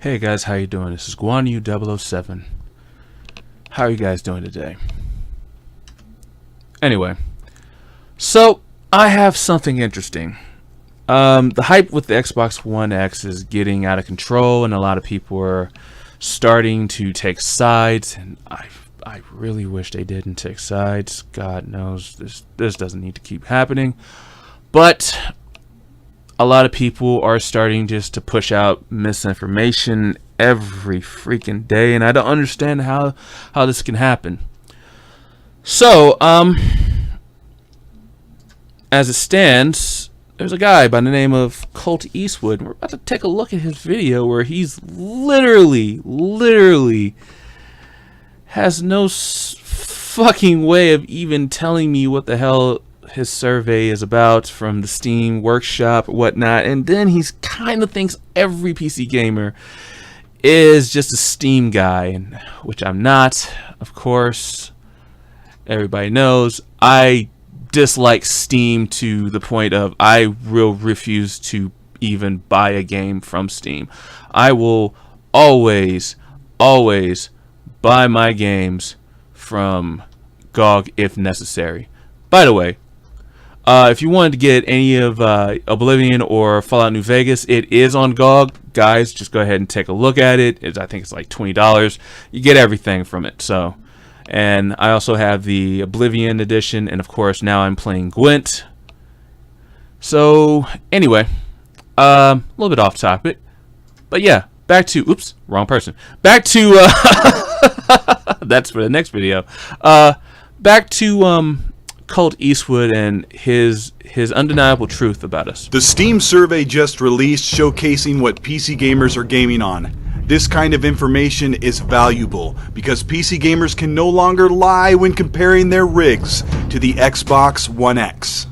Hey guys, how you doing? This is Guanyu007. How are you guys doing today? Anyway, so I have something interesting. The hype with the Xbox One X is getting out of control, and a lot of people are starting to take sides. And I really wish they didn't take sides. God knows this doesn't need to keep happening. But a lot of people are starting just to push out misinformation every freaking day, and I don't understand how this can happen. So, as it stands, there's a guy by the name of colteastwood, and we're about to take a look at his video where he's literally has no fucking way of even telling me what the hell his survey is about from the Steam workshop or whatnot, and then he's kind of thinks every PC gamer is just a Steam guy, and which I'm not. Of course, everybody knows I dislike Steam to the point of I will refuse to even buy a game from Steam. I will always buy my games from GOG if necessary. By the way, if you wanted to get any of Oblivion or Fallout New Vegas, it is on GOG. Guys, just go ahead and take a look at it. I think it's like $20. You get everything from it. So, and I also have the Oblivion edition, and of course now I'm playing Gwent. So anyway, a little bit off topic, but yeah, back to wrong person. Back to that's for the next video. Back to colteastwood and his undeniable truth about us. The Steam survey just released showcasing what PC gamers are gaming on. This kind of information is valuable because PC gamers can no longer lie when comparing their rigs to the Xbox One X.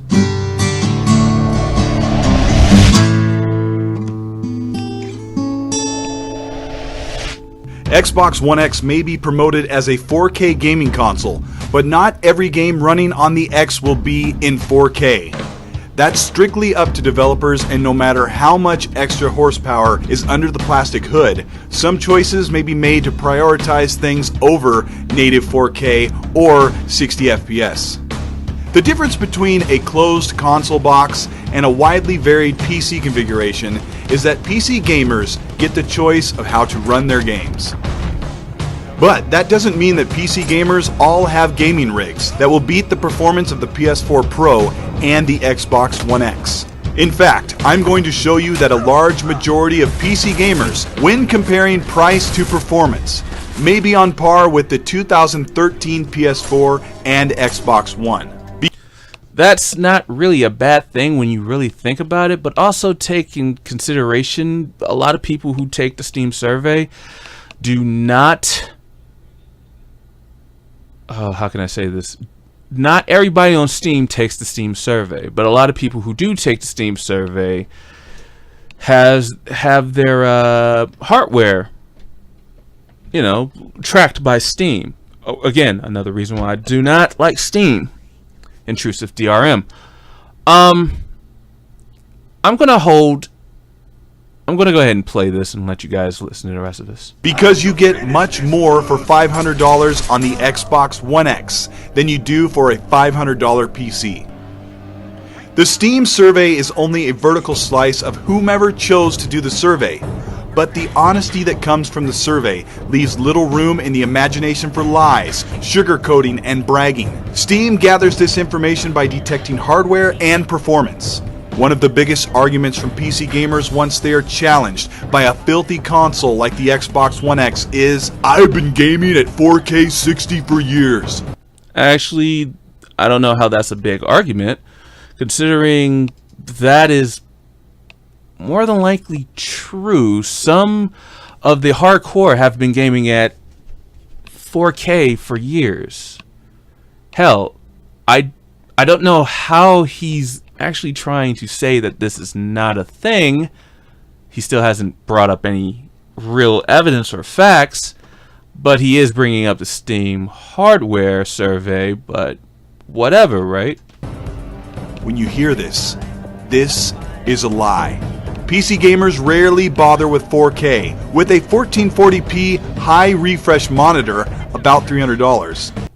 Xbox One X may be promoted as a 4K gaming console, but not every game running on the X will be in 4K. That's strictly up to developers, and no matter how much extra horsepower is under the plastic hood, some choices may be made to prioritize things over native 4K or 60 FPS. The difference between a closed console box and a widely varied PC configuration is that PC gamers get the choice of how to run their games. But that doesn't mean that PC gamers all have gaming rigs that will beat the performance of the PS4 Pro and the Xbox One X. In fact, I'm going to show you that a large majority of PC gamers, when comparing price to performance, may be on par with the 2013 PS4 and Xbox One. That's not really a bad thing when you really think about it, but also take in consideration a lot of people who take the Steam survey do not, how can I say this? Not everybody on Steam takes the Steam survey, but a lot of people who do take the Steam survey have their hardware, tracked by Steam. Again, another reason why I do not like Steam. Intrusive DRM. I'm gonna go ahead and play this and let you guys listen to the rest of this. Because you get much more for $500 on the Xbox One X than you do for a $500 PC. The Steam survey is only a vertical slice of whomever chose to do the survey, but the honesty that comes from the survey leaves little room in the imagination for lies, sugarcoating, and bragging. Steam gathers this information by detecting hardware and performance. One of the biggest arguments from PC gamers once they are challenged by a filthy console like the Xbox One X is, "I've been gaming at 4K 60 for years." Actually, I don't know how that's a big argument, considering that is more than likely true. Some of the hardcore have been gaming at 4K for years. Hell, I don't know how he's actually trying to say that this is not a thing. He still hasn't brought up any real evidence or facts, but he is bringing up the Steam hardware survey, but whatever, right? When you hear this, this is a lie. PC gamers rarely bother with 4K, with a 1440p high refresh monitor about $300.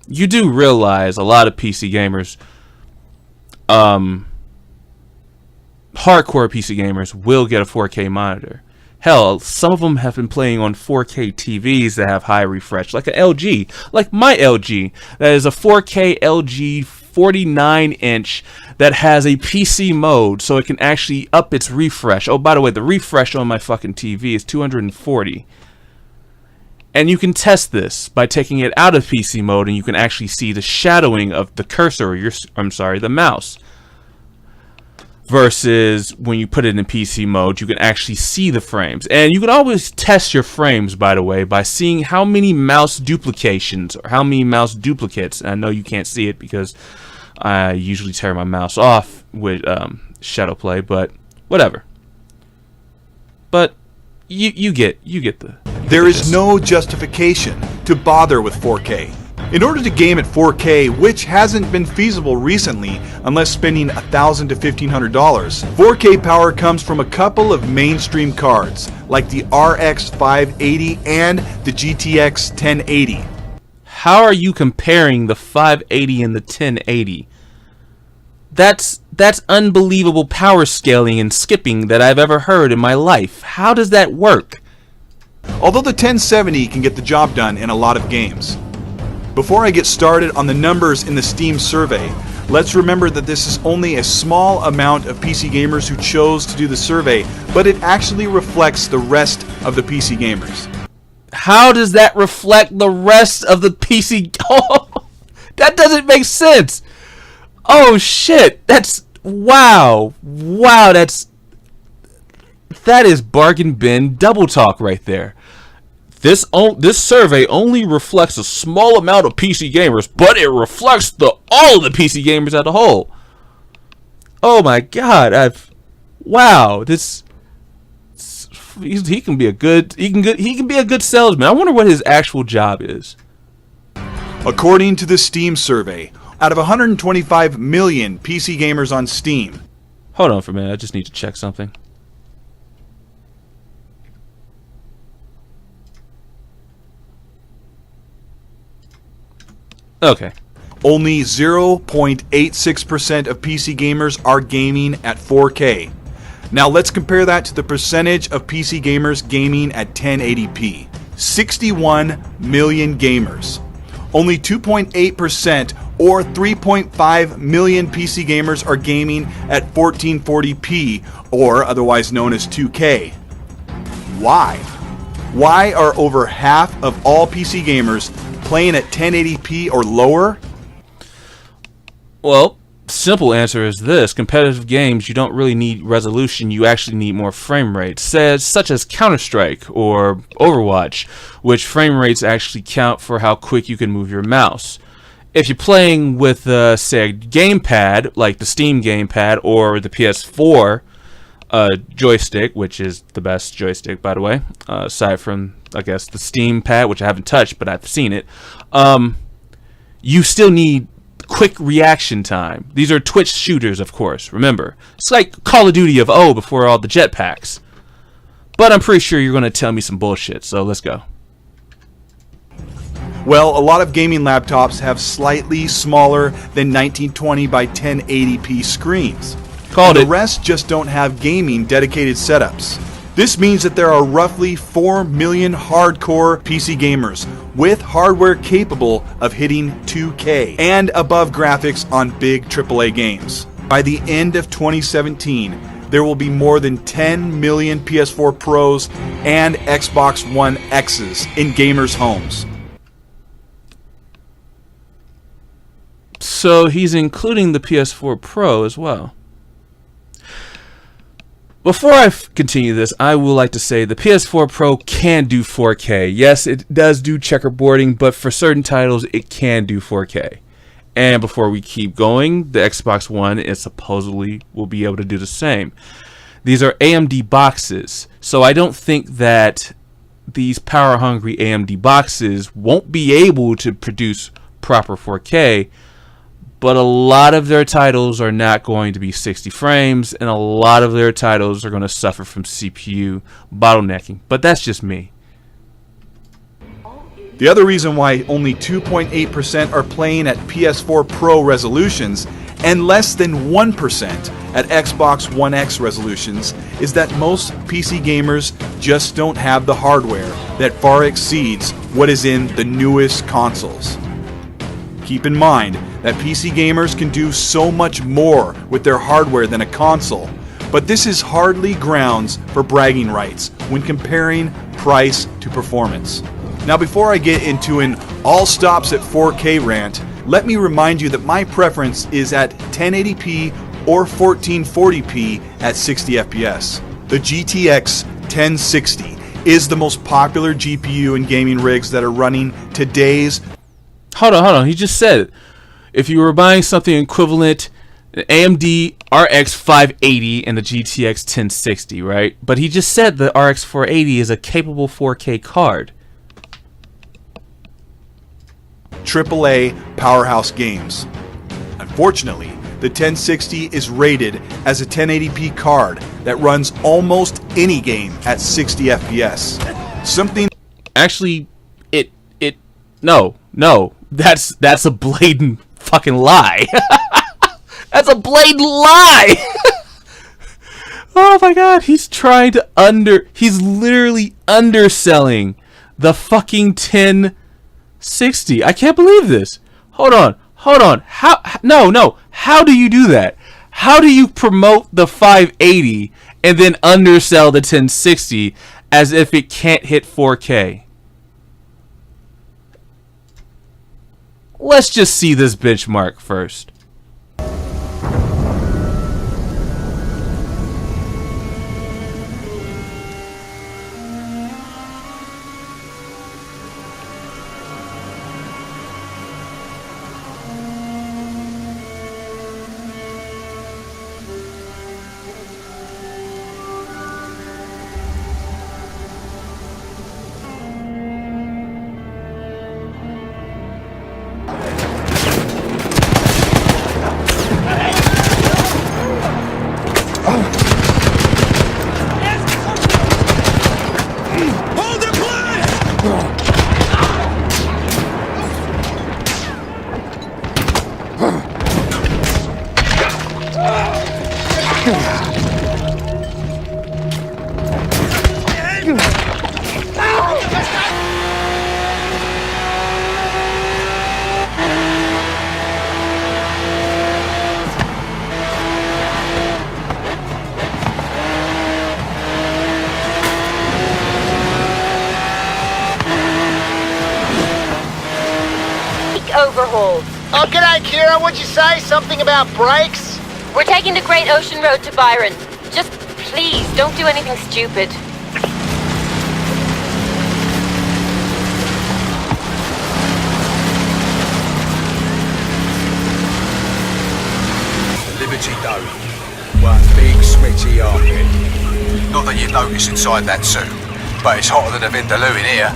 You do realize a lot of PC gamers, hardcore PC gamers, will get a 4K monitor. Hell, some of them have been playing on 4K TVs that have high refresh, like an LG, like my LG, that is a 4K LG 49-inch that has a PC mode, so it can actually up its refresh. Oh, by the way, the refresh on my fucking TV is 240. And you can test this by taking it out of PC mode, and you can actually see the shadowing of the cursor, or the mouse. Versus when you put it in PC mode, you can actually see the frames. And you can always test your frames, by the way, by seeing how many mouse duplications or how many mouse duplicates. And I know you can't see it because I usually tear my mouse off with shadow play, but whatever. But you get the. There is no justification to bother with 4K. In order to game at 4K, which hasn't been feasible recently unless spending $1,000 to $1,500, 4K power comes from a couple of mainstream cards, like the RX 580 and the GTX 1080. How are you comparing the 580 and the 1080? That's unbelievable power scaling and skipping that I've ever heard in my life. How does that work? Although the 1070 can get the job done in a lot of games. Before I get started on the numbers in the Steam survey, let's remember that this is only a small amount of PC gamers who chose to do the survey, but it actually reflects the rest of the PC gamers. How does that reflect the rest of the PC? Oh, that doesn't make sense. Oh shit, that's wow, that is bargain bin double talk right there. This survey only reflects a small amount of PC gamers, but it reflects all of the PC gamers as a whole. Oh my god, he can be a good salesman. I wonder what his actual job is. According to the Steam survey, out of 125 million PC gamers on Steam. Hold on for a minute, I just need to check something. Okay. Only 0.86% of PC gamers are gaming at 4K. Now let's compare that to the percentage of PC gamers gaming at 1080p. 61 million gamers. Only 2.8% or 3.5 million PC gamers are gaming at 1440p, or otherwise known as 2K. Why? Why are over half of all PC gamers playing at 1080p or lower? Well, simple answer is this. Competitive games, you don't really need resolution, you actually need more frame rates, such as Counter-Strike or Overwatch, which frame rates actually count for how quick you can move your mouse. If you're playing with, say, a gamepad, like the Steam gamepad or the PS4 joystick, which is the best joystick, by the way, aside from, I guess, the Steam pad, which I haven't touched, but I've seen it, you still need quick reaction time. These are Twitch shooters, of course, remember. It's like Call of Duty of O before all the jetpacks. But I'm pretty sure you're going to tell me some bullshit, so let's go. Well, a lot of gaming laptops have slightly smaller than 1920 by 1080p screens. The rest just don't have gaming dedicated setups. This means that there are roughly 4 million hardcore PC gamers with hardware capable of hitting 2K and above graphics on big AAA games. By the end of 2017, there will be more than 10 million PS4 Pros and Xbox One X's in gamers' homes. So he's including the PS4 Pro as well. Before I continue this, I would like to say the PS4 Pro can do 4K. Yes, it does do checkerboarding, but for certain titles, it can do 4K. And before we keep going, the Xbox One is supposedly will be able to do the same. These are AMD boxes, so I don't think that these power-hungry AMD boxes won't be able to produce proper 4K, but a lot of their titles are not going to be 60 frames, and a lot of their titles are going to suffer from CPU bottlenecking. But that's just me. The other reason why only 2.8% are playing at PS4 Pro resolutions and less than 1% at Xbox One X resolutions is that most PC gamers just don't have the hardware that far exceeds what is in the newest consoles. Keep in mind that PC gamers can do so much more with their hardware than a console, but this is hardly grounds for bragging rights when comparing price to performance. Now, before I get into an all stops at 4K rant, let me remind you that my preference is at 1080p or 1440p at 60 FPS. The GTX 1060 is the most popular GPU in gaming rigs that are running today's... Hold on. He just said, if you were buying something equivalent, AMD RX 580 and the GTX 1060, right? But he just said the RX 480 is a capable 4K card. AAA powerhouse games. Unfortunately, the 1060 is rated as a 1080p card that runs almost any game at 60 FPS. Something... Actually, no. That's a blatant fucking lie. That's a blatant lie. Oh my god, he's literally underselling the fucking 1060. I can't believe this. Hold on. No. How do you do that? How do you promote the 580 and then undersell the 1060 as if it can't hit 4K? Let's just see this benchmark first. Overhaul. Oh, g'day, Kira. What'd you say? Something about brakes? We're taking the Great Ocean Road to Byron. Just please, don't do anything stupid. Liberty Dome. One big sweaty armpit. Not that you'd notice inside that suit, but it's hotter than a Vindaloo in here.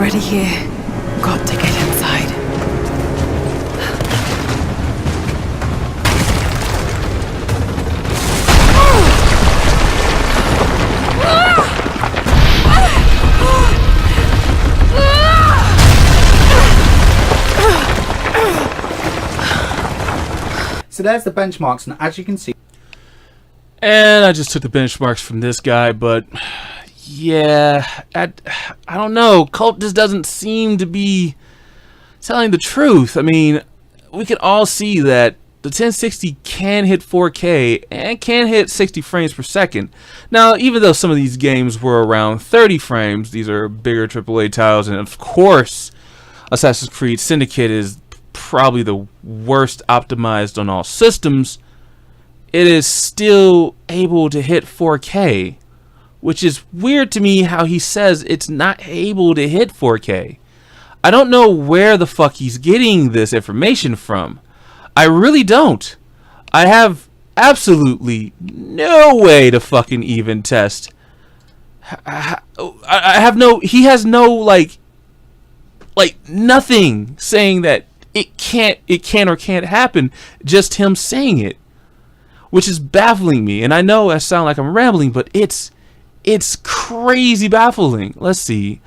already here. Got to get inside. So there's the benchmarks, and as you can see, and I just took the benchmarks from this guy, but yeah, I don't know. Cult just doesn't seem to be telling the truth. I mean, we can all see that the 1060 can hit 4K and can hit 60 frames per second. Now, even though some of these games were around 30 frames, these are bigger AAA titles, and of course, Assassin's Creed Syndicate is probably the worst optimized on all systems. It is still able to hit 4K, which is weird to me how he says it's not able to hit 4K. I don't know where the fuck he's getting this information from. I really don't. I have absolutely no way to fucking even test. I have no, he has no like nothing saying that it can or can't happen, just him saying it, which is baffling me. And I know I sound like I'm rambling, but it's crazy baffling. Let's see.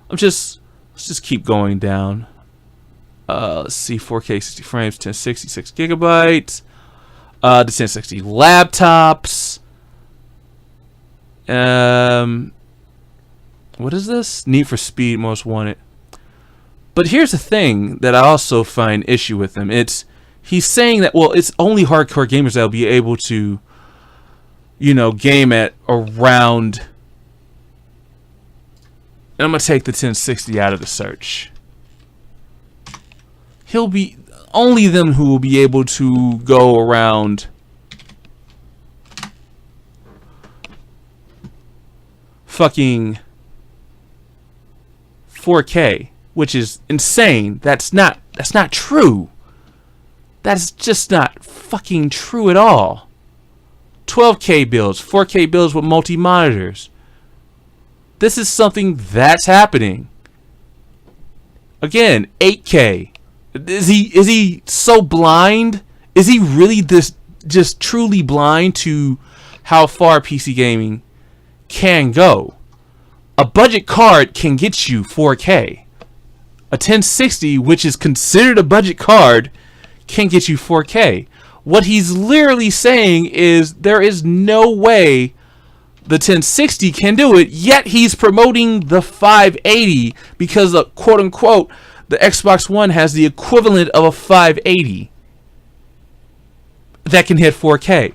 Let's just keep going down. Let's see, 4K 60 frames, 1060, 6 gigabytes. The 1060 laptops. What is this? Need for Speed Most Wanted. But here's the thing that I also find issue with him. He's saying that, well, it's only hardcore gamers that'll be able to, you know, game at around. And I'm gonna take the 1060 out of the search. He'll be only them who will be able to go around fucking 4K, which is insane. That's not true. That's just not fucking true at all. 12K builds, 4K builds with multi-monitors. This is something that's happening. Again, 8K. Is he so blind? Is he really this just truly blind to how far PC gaming can go? A budget card can get you 4K. A 1060, which is considered a budget card, can get you 4K. What he's literally saying is there is no way the 1060 can do it, yet he's promoting the 580 because, quote unquote, the Xbox One has the equivalent of a 580 that can hit 4K.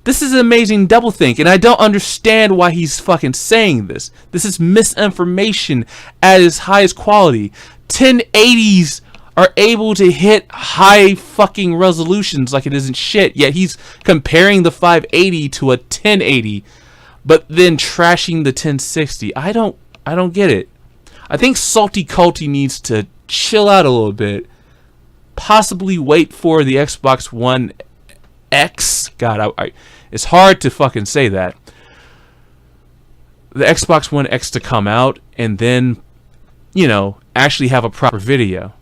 This is an amazing doublethink, and I don't understand why he's fucking saying this. This is misinformation at its highest quality. 1080s are able to hit high fucking resolutions like it isn't shit, yet he's comparing the 580 to a 1080, but then trashing the 1060. I don't get it. I think Salty Culty needs to chill out a little bit. Possibly wait for the Xbox One X. God, it's hard to fucking say that. The Xbox One X to come out and then, you know, actually have a proper video.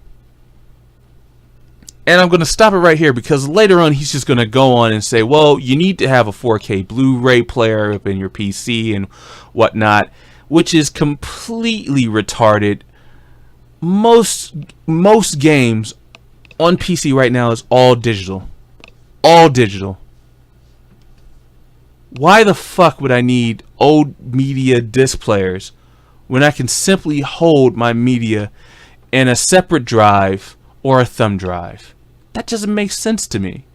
And I'm going to stop it right here because later on he's just going to go on and say, well, you need to have a 4K Blu-ray player up in your PC and whatnot, which is completely retarded. Most games on PC right now is all digital. All digital. Why the fuck would I need old media disc players when I can simply hold my media in a separate drive or a thumb drive? That doesn't make sense to me.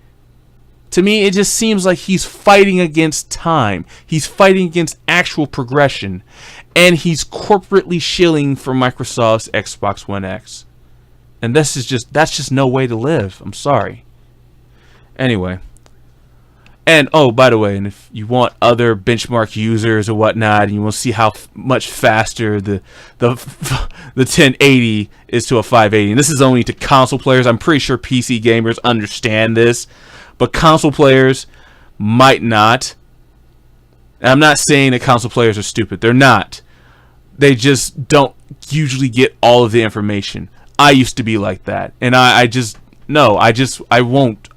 To me, it just seems like he's fighting against time. He's fighting against actual progression. And he's corporately shilling for Microsoft's Xbox One X. And that's just no way to live. I'm sorry. Anyway. And, oh, by the way, and if you want other benchmark users or whatnot, and you want to see how much faster the 1080 is to a 580, and this is only to console players. I'm pretty sure PC gamers understand this, but console players might not. And I'm not saying that console players are stupid. They're not. they just don't usually get all of the information. I used to be like that, and I won't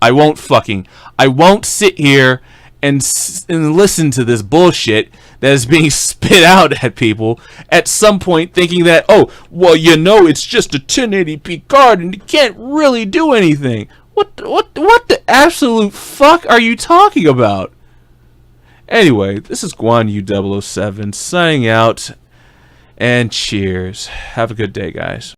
sit here and listen to this bullshit that is being spit out at people at some point, thinking that, oh, well, you know, it's just a 1080p card and it can't really do anything. What the absolute fuck are you talking about? Anyway, this is Guan Yu 007 signing out, and cheers. Have a good day, guys.